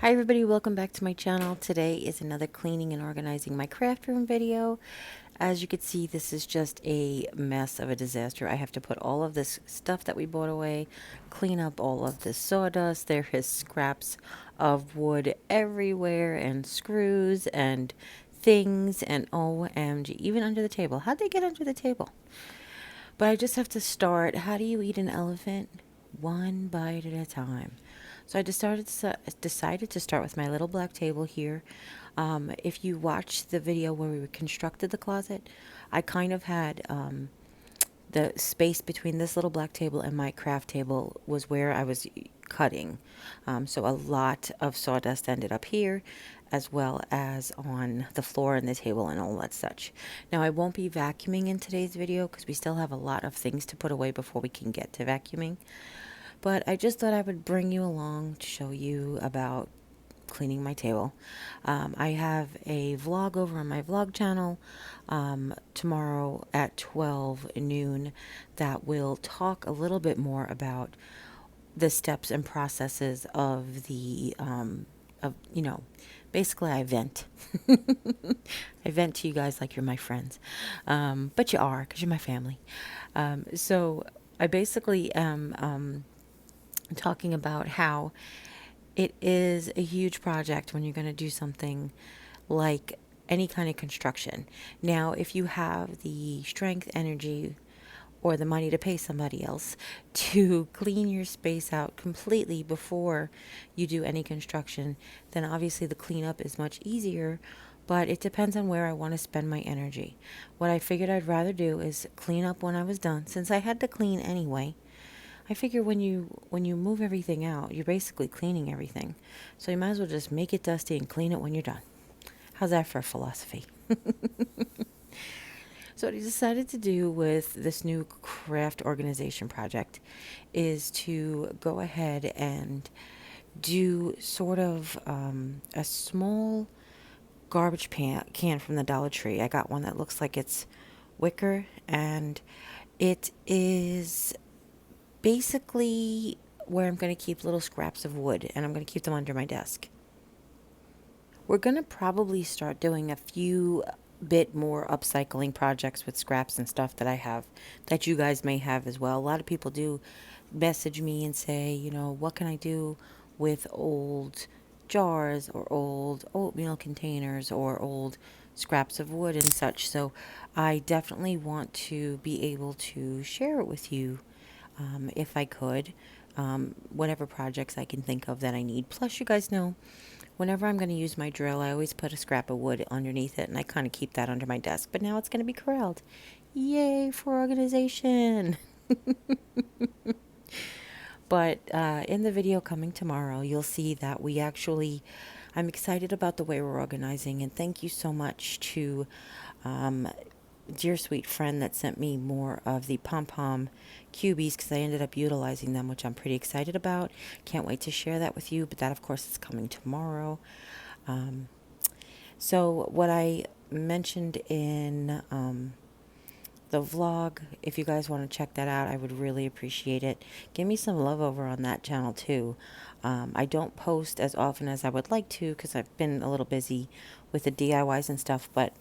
Hi everybody, welcome back to my channel. Today is another cleaning and organizing my craft room video. As you can see, this is just a mess of a disaster. I have to put all of this stuff that we bought away, clean up all of this sawdust. There is scraps of wood everywhere and screws and things and OMG, even under the table. How'd they get under the table? But I just have to start. How do you eat an elephant? One bite at a time. So I decided to start with my little black table here. If you watched the video where we constructed the closet, I kind of had the space between this little black table and my craft table was where I was cutting. So a lot of sawdust ended up here, as well as on the floor and the table and all that such. Now I won't be vacuuming in today's video because we still have a lot of things to put away before we can get to vacuuming. But I just thought I would bring you along to show you about cleaning my table. I have a vlog over on my vlog channel tomorrow at 12 noon that will talk a little bit more about the steps and processes of the basically I vent. I vent to you guys like you're my friends, but you are, because you're my family. So I basically am talking about how it is a huge project when you're going to do something like any kind of construction. Now, if you have the strength, energy, or the money to pay somebody else to clean your space out completely before you do any construction, then obviously the cleanup is much easier, but it depends on where I want to spend my energy. What I figured I'd rather do is clean up when I was done, since I had to clean anyway. I figure when you move everything out, you're basically cleaning everything. So you might as well just make it dusty and clean it when you're done. How's that for a philosophy? So what I decided to do with this new craft organization project is to go ahead and do sort of a small garbage can from the Dollar Tree. I got one that looks like it's wicker, and it is basically where I'm going to keep little scraps of wood, and I'm going to keep them under my desk. We're going to probably start doing a few bit more upcycling projects with scraps and stuff that I have that you guys may have as well. A lot of people do message me and say, what can I do with old jars or old oatmeal containers or old scraps of wood and such. So I definitely want to be able to share it with you if I could, whatever projects I can think of that I need. Plus, you guys know, whenever I'm going to use my drill, I always put a scrap of wood underneath it, and I kind of keep that under my desk. But now it's going to be corralled. Yay for organization! But in the video coming tomorrow, you'll see that I'm excited about the way we're organizing, and thank you so much to dear sweet friend that sent me more of the pom-pom cubies, because I ended up utilizing them, which I'm pretty excited about. Can't wait to share that with you, but that of course is coming tomorrow. So what I mentioned in the vlog, if you guys want to check that out, I would really appreciate it. Give me some love over on that channel too. I don't post as often as I would like to because I've been a little busy with the DIYs and stuff, but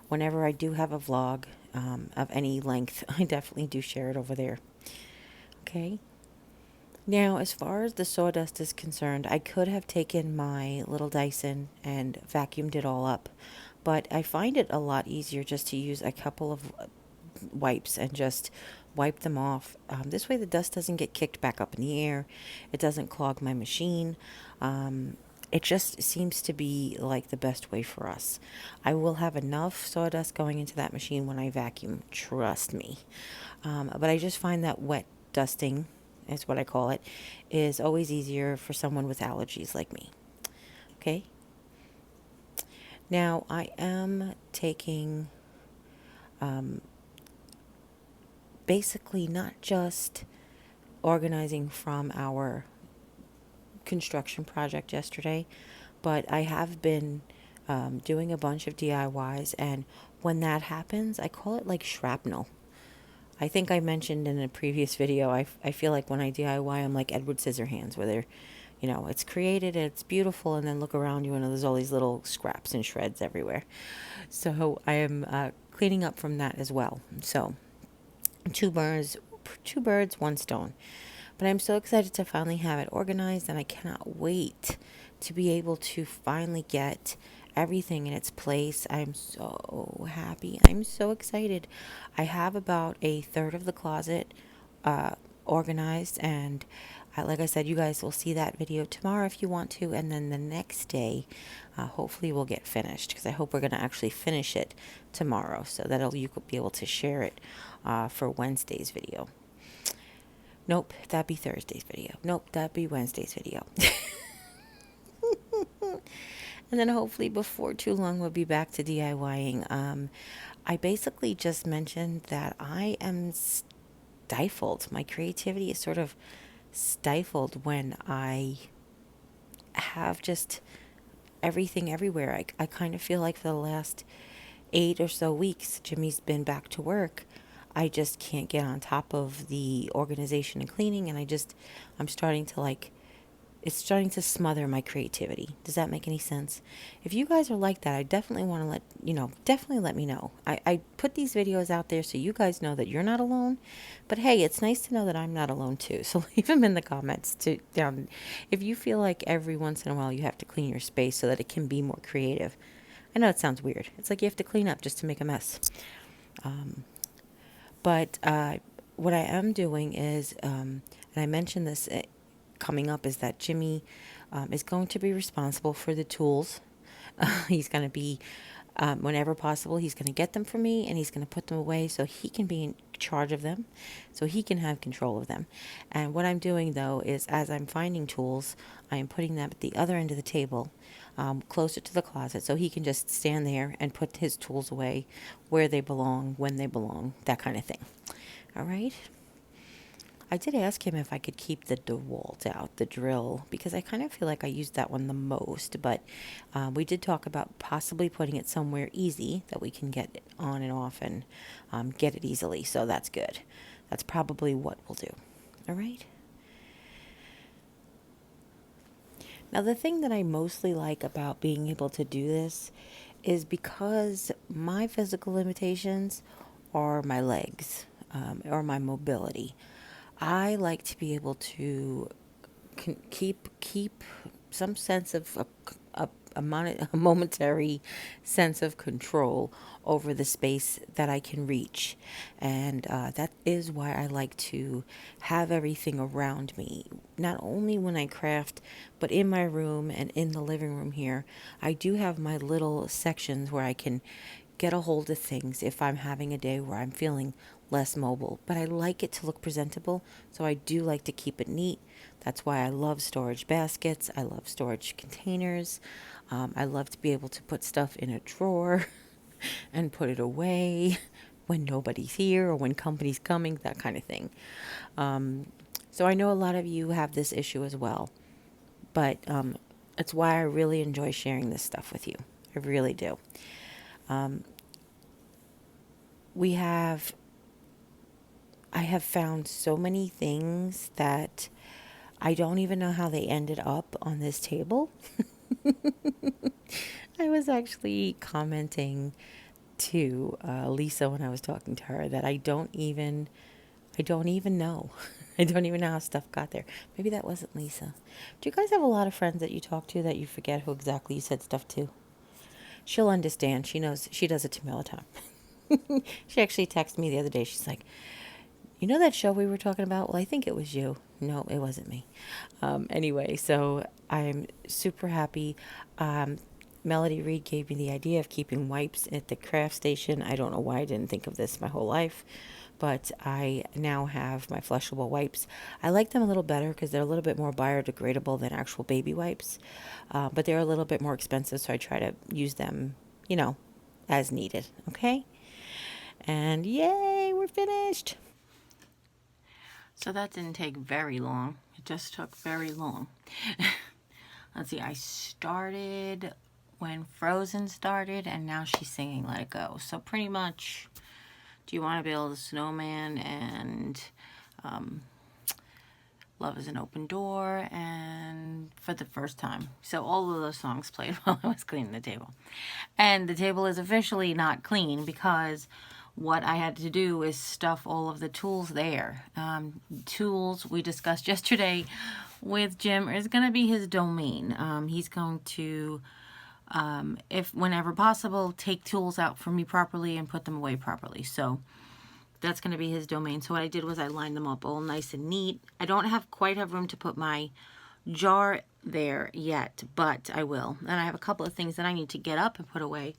whenever I do have a vlog of any length, I definitely do share it over there. Okay. Now, as far as the sawdust is concerned, I could have taken my little Dyson and vacuumed it all up, but I find it a lot easier just to use a couple of wipes and just wipe them off. This way the dust doesn't get kicked back up in the air. It doesn't clog my machine. It just seems to be like the best way for us. I will have enough sawdust going into that machine when I vacuum, trust me. But I just find that wet dusting, is what I call it, is always easier for someone with allergies like me. Okay? Now, I am taking basically not just organizing from our construction project yesterday, but I have been doing a bunch of DIYs, and when that happens, I call it like shrapnel. I think I mentioned in a previous video, I feel like when I DIY, I'm like Edward Scissorhands, where they're you know, it's created, it's beautiful, and then look around you and there's all these little scraps and shreds everywhere. So I am cleaning up from that as well. So two birds, two birds, one stone. But I'm so excited to finally have it organized, and I cannot wait to be able to finally get everything in its place. I'm so happy. I'm so excited. I have about a third of the closet organized, and like I said, you guys will see that video tomorrow if you want to, and then the next day, hopefully we'll get finished, because I hope we're going to actually finish it tomorrow, so that you could be able to share it for Wednesday's video. Nope, that'd be Thursday's video. Nope, that'd be Wednesday's video. And then hopefully before too long, we'll be back to DIYing. I basically just mentioned that I am stifled. My creativity is sort of stifled when I have just everything everywhere. I kind of feel like for the last 8 or so weeks, Jimmy's been back to work. I just can't get on top of the organization and cleaning, and I'm starting to it's starting to smother my creativity. Does that make any sense? If you guys are like that, I definitely want to definitely let me know. I put these videos out there so you guys know that you're not alone. But hey, it's nice to know that I'm not alone too. So leave them in the comments down if you feel like every once in a while you have to clean your space so that it can be more creative. I know it sounds weird. It's like you have to clean up just to make a mess. But what I am doing is, and I mentioned this coming up, is that Jimmy is going to be responsible for the tools. He's going to be, whenever possible, he's going to get them for me, and he's going to put them away so he can be in charge of them, so he can have control of them. And what I'm doing, though, is as I'm finding tools, I am putting them at the other end of the table, closer to the closet, so he can just stand there and put his tools away where they belong, when they belong, that kind of thing. All right? I did ask him if I could keep the DeWalt out, the drill, because I kind of feel like I used that one the most. But we did talk about possibly putting it somewhere easy that we can get it on and off and get it easily. So that's good. That's probably what we'll do. All right. Now, the thing that I mostly like about being able to do this is because my physical limitations are my legs or my mobility. I like to be able to keep some sense of a momentary sense of control over the space that I can reach. And that is why I like to have everything around me, not only when I craft, but in my room and in the living room here. I do have my little sections where I can get a hold of things if I'm having a day where I'm feeling less mobile. But I like it to look presentable, so I do like to keep it neat. That's why I love storage baskets. I love storage containers. I love to be able to put stuff in a drawer and put it away when nobody's here or when company's coming, that kind of thing. So I know a lot of you have this issue as well, but it's why I really enjoy sharing this stuff with you. I really do. I have found so many things that I don't even know how they ended up on this table. I was actually commenting to Lisa when I was talking to her that I don't even know. I don't even know how stuff got there. Maybe that wasn't Lisa. Do you guys have a lot of friends that you talk to that you forget who exactly you said stuff to? She'll understand. She knows. She does it to me all the time. She actually texted me the other day. She's like, you know that show we were talking about? Well, I think it was you. No, it wasn't me. Anyway, so I'm super happy. Melody Reed gave me the idea of keeping wipes at the craft station. I don't know why I didn't think of this my whole life, but I now have my flushable wipes. I like them a little better because they're a little bit more biodegradable than actual baby wipes, but they're a little bit more expensive, so I try to use them, as needed, okay? And yay, we're finished! So that didn't take very long. It just took very long. Let's see, I started when Frozen started, and now she's singing Let It Go. So pretty much, do you want to build a snowman and Love is an Open Door, and For the First Time. So all of those songs played while I was cleaning the table. And the table is officially not clean because what I had to do is stuff all of the tools there. Tools we discussed yesterday with Jim is going to be his domain. He's going to, if whenever possible, take tools out for me properly and put them away properly. So that's going to be his domain. So what I did was I lined them up all nice and neat. I don't quite have room to put my jar there yet, but I will. And I have a couple of things that I need to get up and put away.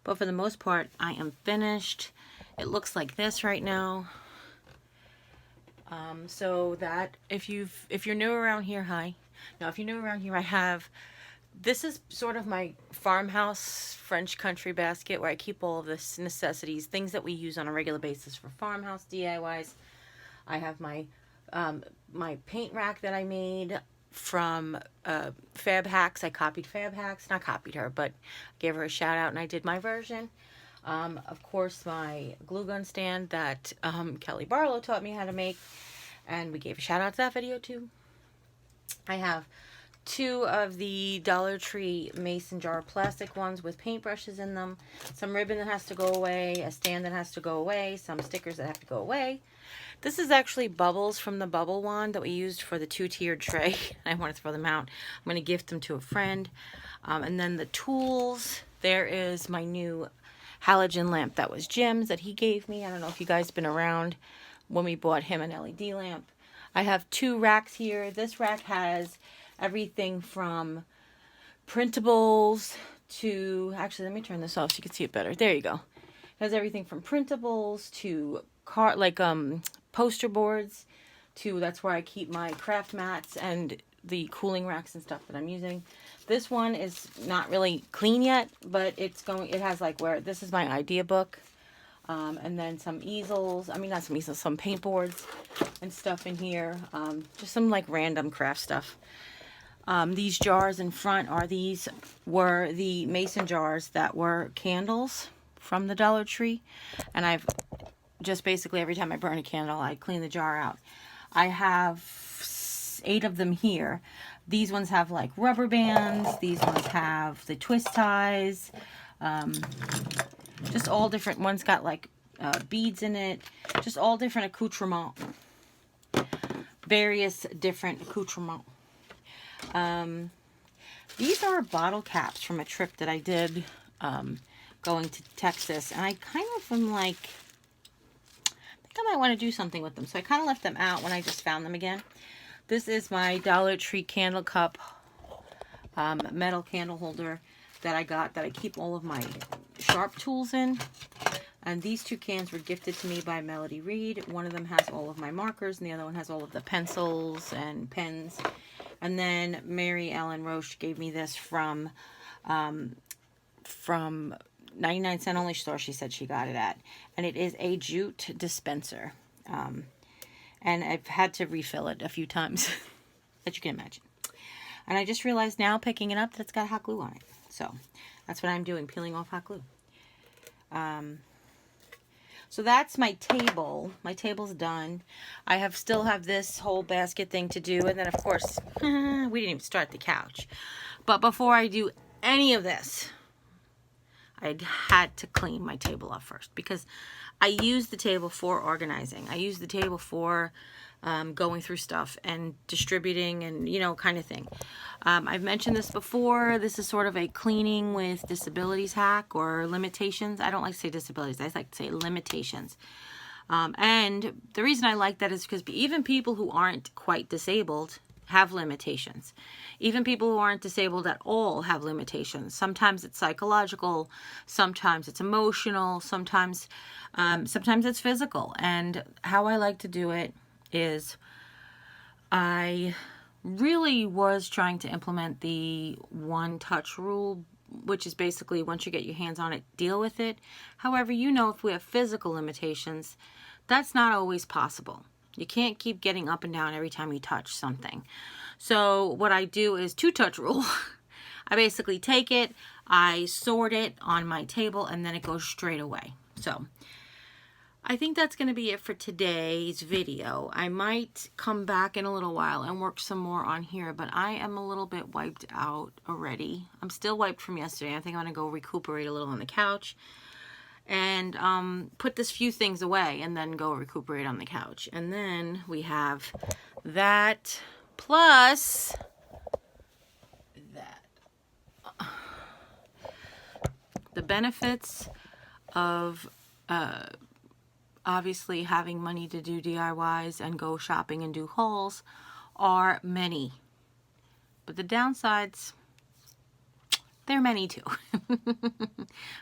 But for the most part, I am finished. It looks like this right now. So that if you're new around here, hi. Now, if you're new around here, this is sort of my farmhouse French country basket where I keep all of the necessities, things that we use on a regular basis for farmhouse DIYs. I have my my paint rack that I made from Fab Hacks. I copied Fab Hacks, not copied her, but gave her a shout out and I did my version. Of course, my glue gun stand that Kelly Barlow taught me how to make, and we gave a shout out to that video too. I have 2 of the Dollar Tree mason jar plastic ones with paintbrushes in them, some ribbon that has to go away, a stand that has to go away, some stickers that have to go away. This is actually bubbles from the bubble wand that we used for the 2-tiered tray. I want to throw them out. I'm going to gift them to a friend. And then the tools, there is my new halogen lamp that was Jim's that he gave me. I don't know if you guys been around when we bought him an LED lamp. I have 2 racks here. This rack has everything from printables to, actually let me turn this off so you can see it better. There you go. It has everything from printables to poster boards to, that's where I keep my craft mats and the cooling racks and stuff that I'm using. This one is not really clean yet, but it has like this is my idea book. And then some easels, not some easels, some paint boards and stuff in here. Just some like random craft stuff. These jars in front were the mason jars that were candles from the Dollar Tree. And I've just basically every time I burn a candle, I clean the jar out. I have 8 of them here. These ones have like rubber bands. These ones have the twist ties. Just all different. One's got like beads in it. Just all different accoutrements. Various different accoutrements. These are bottle caps from a trip that I did going to Texas. And I kind of am like, I think I might want to do something with them. So I kind of left them out when I just found them again. This is my Dollar Tree candle cup, metal candle holder that I got that I keep all of my sharp tools in. And these 2 cans were gifted to me by Melody Reed. One of them has all of my markers and the other one has all of the pencils and pens. And then Mary Ellen Roche gave me this from 99-cent only store she said she got it at. And it is a jute dispenser. And I've had to refill it a few times, as you can imagine. And I just realized now, picking it up, that it's got hot glue on it. So that's what I'm doing, peeling off hot glue. So that's my table. My table's done. I still have this whole basket thing to do. And then, of course, we didn't even start the couch. But before I do any of this, I had to clean my table up first. Because I use the table for organizing. I use the table for going through stuff and distributing and, kind of thing. I've mentioned this before. This is sort of a cleaning with disabilities hack or limitations. I don't like to say disabilities. I like to say limitations. And the reason I like that is because even people who aren't quite disabled have limitations. Even people who aren't disabled at all have limitations. Sometimes it's psychological, sometimes it's emotional, sometimes it's physical. And how I like to do it is I really was trying to implement the one-touch rule, which is basically once you get your hands on it, deal with it. However, if we have physical limitations, that's not always possible. You can't keep getting up and down every time you touch something. So what I do is 2-touch rule. I basically take it, I sort it on my table, and then it goes straight away. So I think that's going to be it for today's video. I might come back in a little while and work some more on here, but I am a little bit wiped out already. I'm still wiped from yesterday. I think I'm going to go recuperate a little on the couch and put this few things away and then go recuperate on the couch. And then we have that plus that. The benefits of obviously having money to do DIYs and go shopping and do hauls are many. But the downsides, they're many too.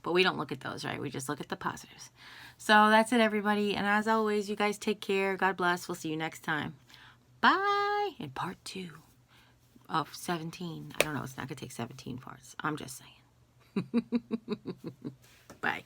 But we don't look at those, right? We just look at the positives. So that's it, everybody. And as always, you guys take care. God bless. We'll see you next time. Bye. In part 2 of 17. I don't know. It's not going to take 17 parts. I'm just saying. Bye.